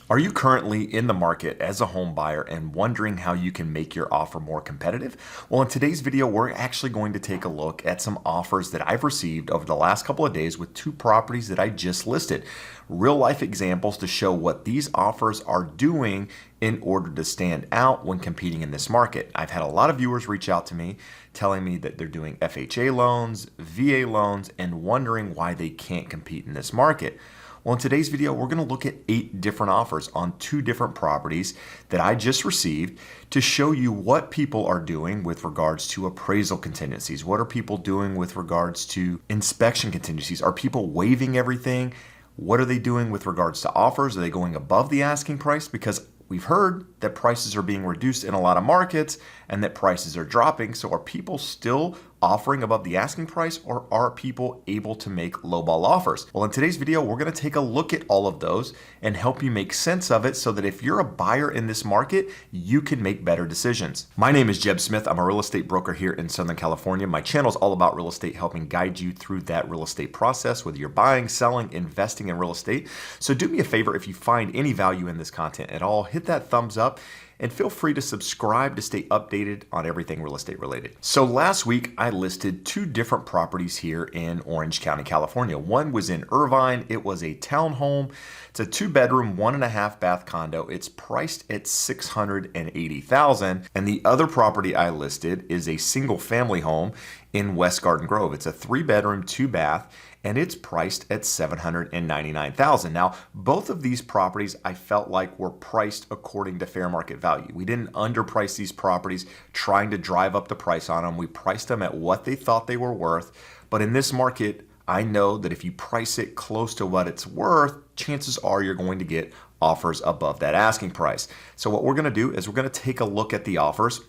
Are you currently in the market as a home buyer and wondering how you can make your offer more competitive? Well, in today's video, we're actually going to take a look at some offers that I've received over the last couple of days with two properties that I just listed. Real life examples to show what these offers are doing in order to stand out when competing in this market. I've had a lot of viewers reach out to me telling me that they're doing FHA loans, VA loans, and wondering why they can't compete in this market. Well, in today's video, we're going to look at 8 different offers on 2 different properties that I just received to show you what people are doing with regards to appraisal contingencies. What are people doing with regards to inspection contingencies? Are people waiving everything? What are they doing with regards to offers? Are they going above the asking price? Because we've heard that prices are being reduced in a lot of markets and that prices are dropping. So are people still offering above the asking price, or are people able to make lowball offers? Well, in today's video, we're going to take a look at all of those and help you make sense of it so that if you're a buyer in this market, you can make better decisions. My name is Jeb Smith. I'm a real estate broker here in Southern California. My channel is all about real estate, helping guide you through that real estate process, whether you're buying, selling, investing in real estate. So do me a favor, if you find any value in this content at all, hit that thumbs up. And feel free to subscribe to stay updated on everything real estate related. So last week, I listed 2 different properties here in Orange County, California. One was in Irvine. It was a townhome. It's a 2-bedroom, 1.5 bath condo. It's priced at $680,000. And the other property I listed is a single family home in West Garden Grove. It's a 3-bedroom, 2-bath, and it's priced at $799,000. Now, both of these properties I felt like were priced according to fair market value. We didn't underprice these properties trying to drive up the price on them. We priced them at what they thought they were worth. But in this market, I know that if you price it close to what it's worth, chances are you're going to get offers above that asking price. So what we're going to do is we're going to take a look at the offers.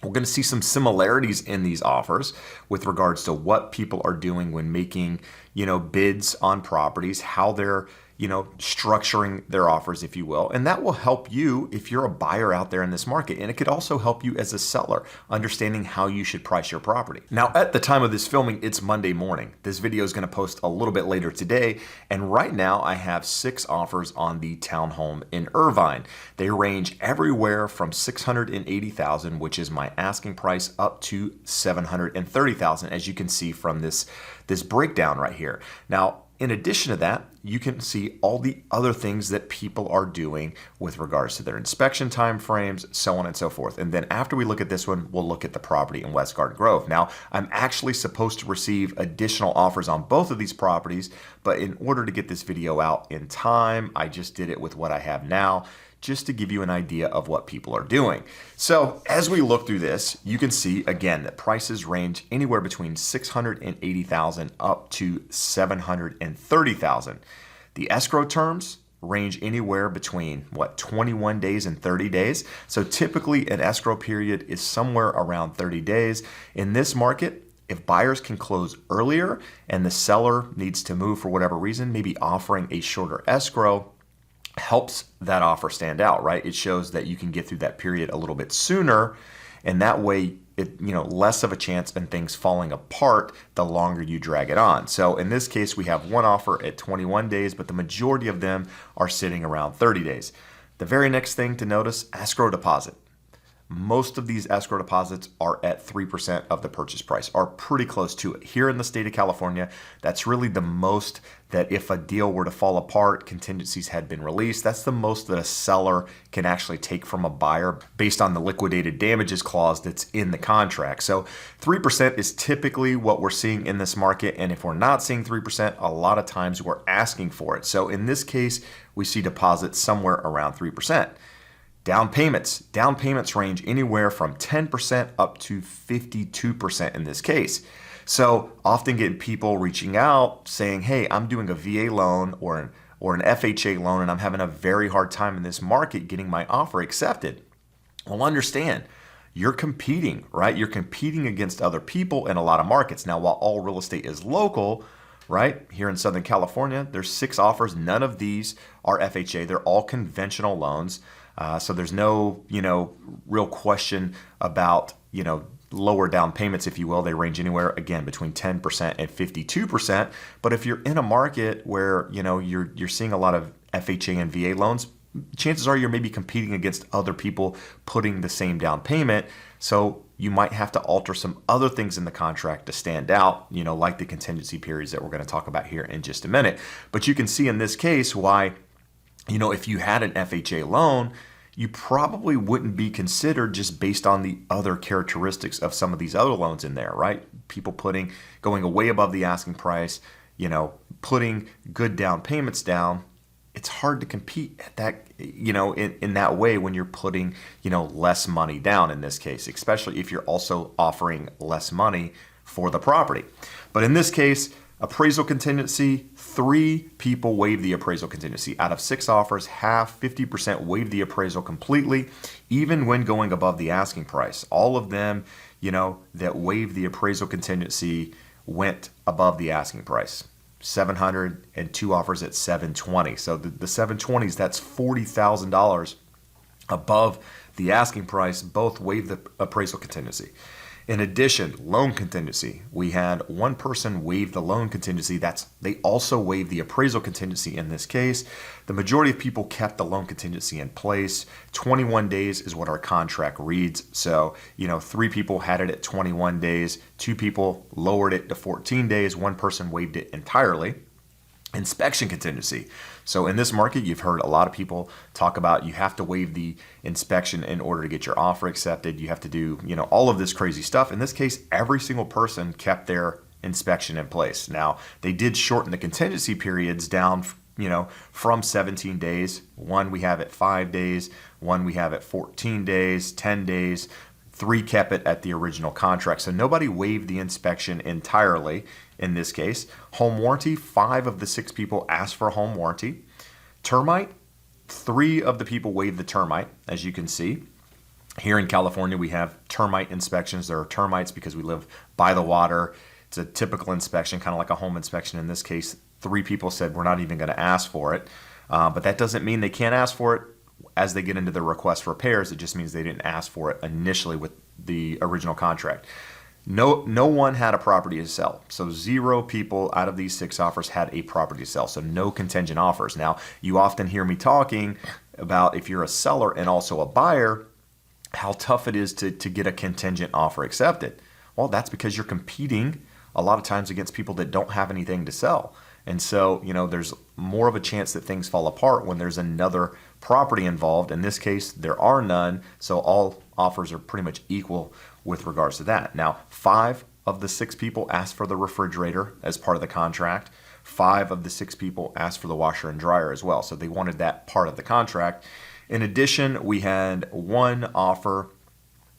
We're going to see some similarities in these offers with regards to what people are doing when making, bids on properties, how they're, structuring their offers, if you will. And that will help you if you're a buyer out there in this market. And it could also help you as a seller, understanding how you should price your property. Now, at the time of this filming, it's Monday morning. This video is going to post a little bit later today. And right now I have 6 offers on the townhome in Irvine. They range everywhere from $680,000, which is my asking price, up to $730,000, as you can see from this breakdown right here. Now, in addition to that, you can see all the other things that people are doing with regards to their inspection timeframes, so on and so forth. And then after we look at this one, we'll look at the property in West Garden Grove. Now, I'm actually supposed to receive additional offers on both of these properties, but in order to get this video out in time, I just did it with what I have now, just to give you an idea of what people are doing. So as we look through this, you can see again that prices range anywhere between $680,000 up to $730,000. The escrow terms range anywhere between 21 days and 30 days. So typically an escrow period is somewhere around 30 days. In this market, if buyers can close earlier and the seller needs to move for whatever reason, maybe offering a shorter escrow helps that offer stand out, right? It shows that you can get through that period a little bit sooner, and that way it, less of a chance in things falling apart the longer you drag it on. So in this case, we have one offer at 21 days, but the majority of them are sitting around 30 days. The very next thing to notice, escrow deposit. Most of these escrow deposits are at 3% of the purchase price, are pretty close to it. Here in the state of California, that's really the most that if a deal were to fall apart, contingencies had been released. That's the most that a seller can actually take from a buyer based on the liquidated damages clause that's in the contract. So 3% is typically what we're seeing in this market. And if we're not seeing 3%, a lot of times we're asking for it. So in this case, we see deposits somewhere around 3%. Down payments range anywhere from 10% up to 52% in this case. So often get people reaching out saying, hey, I'm doing a VA loan or an FHA loan and I'm having a very hard time in this market getting my offer accepted. Well, understand, you're competing, right? You're competing against other people in a lot of markets. Now, while all real estate is local, right, here in Southern California, there's 6 offers. None of these are FHA. They're all conventional loans. So there's no, real question about, lower down payments, if you will. They range anywhere, again, between 10% and 52%. But if you're in a market where, you're seeing a lot of FHA and VA loans, chances are you're maybe competing against other people putting the same down payment. So you might have to alter some other things in the contract to stand out, like the contingency periods that we're going to talk about here in just a minute. But you can see in this case why, if you had an FHA loan, you probably wouldn't be considered just based on the other characteristics of some of these other loans in there, right? People going way above the asking price, putting good down payments down. It's hard to compete at that, in that way when you're putting, less money down in this case, especially if you're also offering less money for the property. But in this case, appraisal contingency, 3 people waived the appraisal contingency. Out of 6 offers, 50% waived the appraisal completely, even when going above the asking price. All of them, that waived the appraisal contingency went above the asking price. 702 offers at 720. So the 720s, that's $40,000 above the asking price. Both waived the appraisal contingency. In addition, loan contingency. We had one person waive the loan contingency. They also waived the appraisal contingency in this case. The majority of people kept the loan contingency in place. 21 days is what our contract reads. So, 3 people had it at 21 days. 2 people lowered it to 14 days. 1 person waived it entirely. Inspection contingency. So in this market, you've heard a lot of people talk about you have to waive the inspection in order to get your offer accepted. You have to do, all of this crazy stuff. In this case, every single person kept their inspection in place. Now, they did shorten the contingency periods down, from 17 days. One we have at 5 days, one we have at 14 days, 10 days. 3 kept it at the original contract. So nobody waived the inspection entirely in this case. Home warranty, 5 of the 6 people asked for a home warranty. Termite, 3 of the people waived the termite, as you can see. Here in California, we have termite inspections. There are termites because we live by the water. It's a typical inspection, kind of like a home inspection. In this case, 3 people said we're not even going to ask for it. But that doesn't mean they can't ask for it as they get into the request for repairs. It just means they didn't ask for it initially with the original contract. No one had a property to sell. So 0 people out of these 6 offers had a property to sell. So no contingent offers. Now, you often hear me talking about if you're a seller and also a buyer, how tough it is to get a contingent offer accepted. Well, that's because you're competing a lot of times against people that don't have anything to sell. And so, there's more of a chance that things fall apart when there's another property involved. In this case, there are none. So all offers are pretty much equal with regards to that. Now, 5 of the 6 people asked for the refrigerator as part of the contract. 5 of the 6 people asked for the washer and dryer as well. So they wanted that part of the contract. In addition, we had 1 offer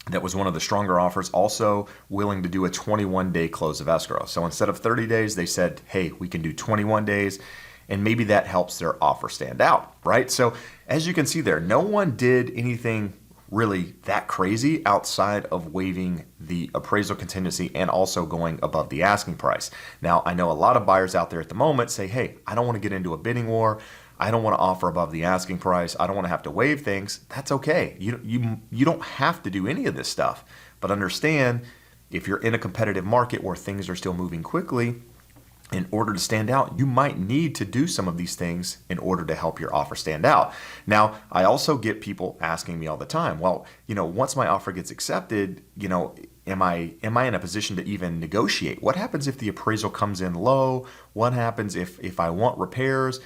that was one of the stronger offers, also willing to do a 21-day close of escrow. So instead of 30 days, they said, hey, we can do 21 days. And maybe that helps their offer stand out, right? So as you can see there, no one did anything really that crazy outside of waiving the appraisal contingency and also going above the asking price. Now, I know a lot of buyers out there at the moment say, hey, I don't want to get into a bidding war. I don't want to offer above the asking price. I don't want to have to waive things. That's okay. You don't have to do any of this stuff. But understand, if you're in a competitive market where things are still moving quickly, in order to stand out, you might need to do some of these things in order to help your offer stand out. Now, I also get people asking me all the time, well, once my offer gets accepted, am I in a position to even negotiate? What happens if the appraisal comes in low? What happens if I want repairs?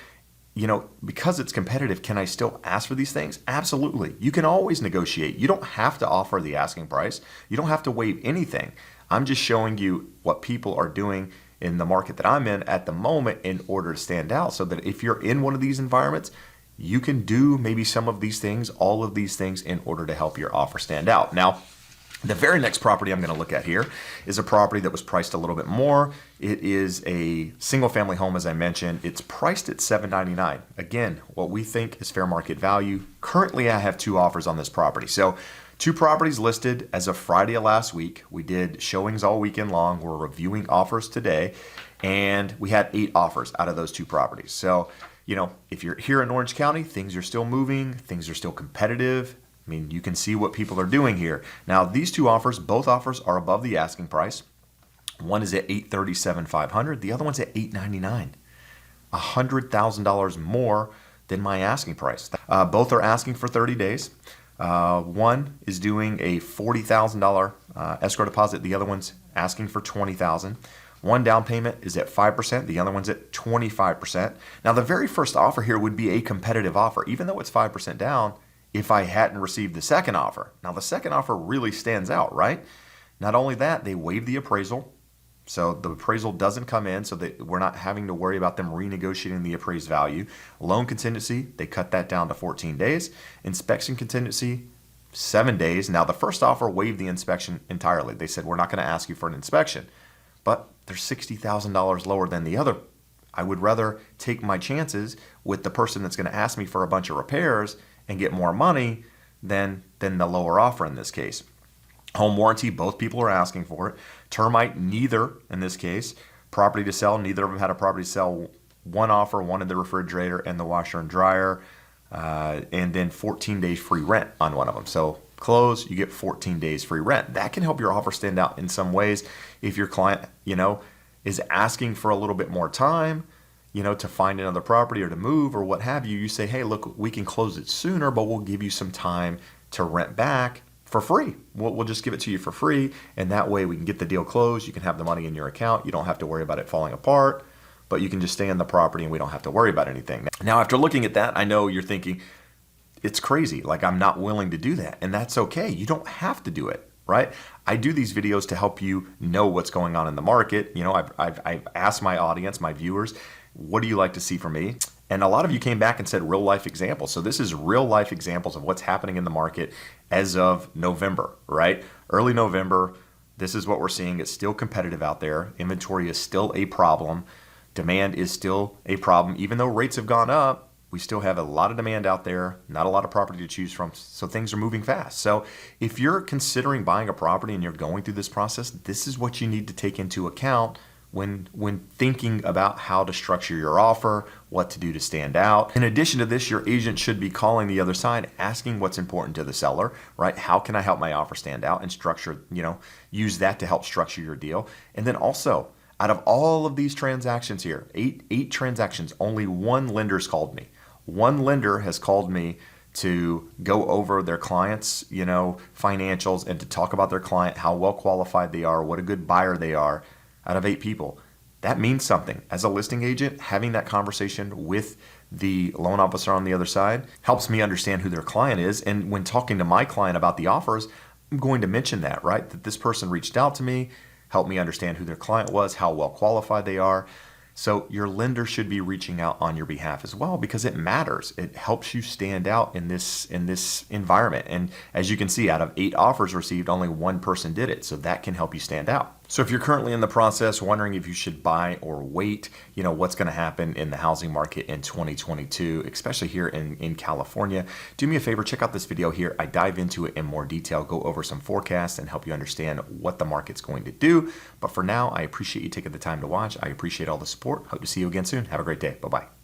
Because it's competitive, can I still ask for these things? Absolutely. You can always negotiate. You don't have to offer the asking price. You don't have to waive anything. I'm just showing you what people are doing in the market that I'm in at the moment in order to stand out, so that if you're in one of these environments, you can do maybe some of these things, all of these things in order to help your offer stand out. Now, the very next property I'm going to look at here is a property that was priced a little bit more. It is a single family home, as I mentioned. It's priced at $799. Again, what we think is fair market value. Currently, I have 2 offers on this property. So 2 properties listed as of Friday of last week. We did showings all weekend long. We're reviewing offers today, and we had 8 offers out of those 2 properties. So, if you're here in Orange County, things are still moving. Things are still competitive. I mean, you can see what people are doing here. Now, these 2 offers, both offers are above the asking price. One is at $837,500. The other one's at $899. $100,000 more than my asking price. Both are asking for 30 days. One is doing a $40,000 escrow deposit. The other one's asking for $20,000. One down payment is at 5%. The other one's at 25%. Now, the very first offer here would be a competitive offer, even though it's 5% down, if I hadn't received the second offer. Now, the second offer really stands out, right? Not only that, they waive the appraisal. So the appraisal doesn't come in, so that we're not having to worry about them renegotiating the appraised value. Loan contingency, they cut that down to 14 days. Inspection contingency, 7 days. Now, the first offer waived the inspection entirely. They said, we're not going to ask you for an inspection. But they're $60,000 lower than the other. I would rather take my chances with the person that's going to ask me for a bunch of repairs and get more money than the lower offer in this case. Home warranty, both people are asking for it. Termite, neither in this case. Property to sell, neither of them had a property to sell. One offer wanted the refrigerator and the washer and dryer, and then 14 days free rent on one of them. So close, you get 14 days free rent. That can help your offer stand out in some ways. If your client, is asking for a little bit more time, to find another property or to move or what have you, you say, hey, look, we can close it sooner, but we'll give you some time to rent back for free. We'll just give it to you for free, and that way we can get the deal closed. You can have the money in your account. You don't have to worry about it falling apart, but you can just stay in the property and we don't have to worry about anything. Now, after looking at that, I know you're thinking, it's crazy. Like, I'm not willing to do that, and that's okay. You don't have to do it, right? I do these videos to help you know what's going on in the market. I've asked my audience, my viewers, what do you like to see from me? And a lot of you came back and said real life examples. So this is real life examples of what's happening in the market as of November, right? Early November, this is what we're seeing. It's still competitive out there. Inventory is still a problem. Demand is still a problem. Even though rates have gone up, we still have a lot of demand out there, not a lot of property to choose from, so things are moving fast. So if you're considering buying a property and you're going through this process, this is what you need to take into account when thinking about how to structure your offer, what to do to stand out. In addition to this, your agent should be calling the other side, asking what's important to the seller, right? How can I help my offer stand out and structure, use that to help structure your deal. And then also, out of all of these transactions here, eight transactions, only one lender's called me. One lender has called me to go over their clients, financials, and to talk about their client, how well qualified they are, what a good buyer they are. Out of 8 people, that means something. As a listing agent, having that conversation with the loan officer on the other side helps me understand who their client is. And when talking to my client about the offers, I'm going to mention that, right? That this person reached out to me, helped me understand who their client was, how well qualified they are. So your lender should be reaching out on your behalf as well, because it matters. It helps you stand out in this environment. And as you can see, out of 8 offers received, only one person did it. So that can help you stand out. So if you're currently in the process wondering if you should buy or wait, what's going to happen in the housing market in 2022, especially here in California, do me a favor, check out this video here. I dive into it in more detail, go over some forecasts and help you understand what the market's going to do. But for now, I appreciate you taking the time to watch. I appreciate all the support. Hope to see you again soon. Have a great day. Bye-bye.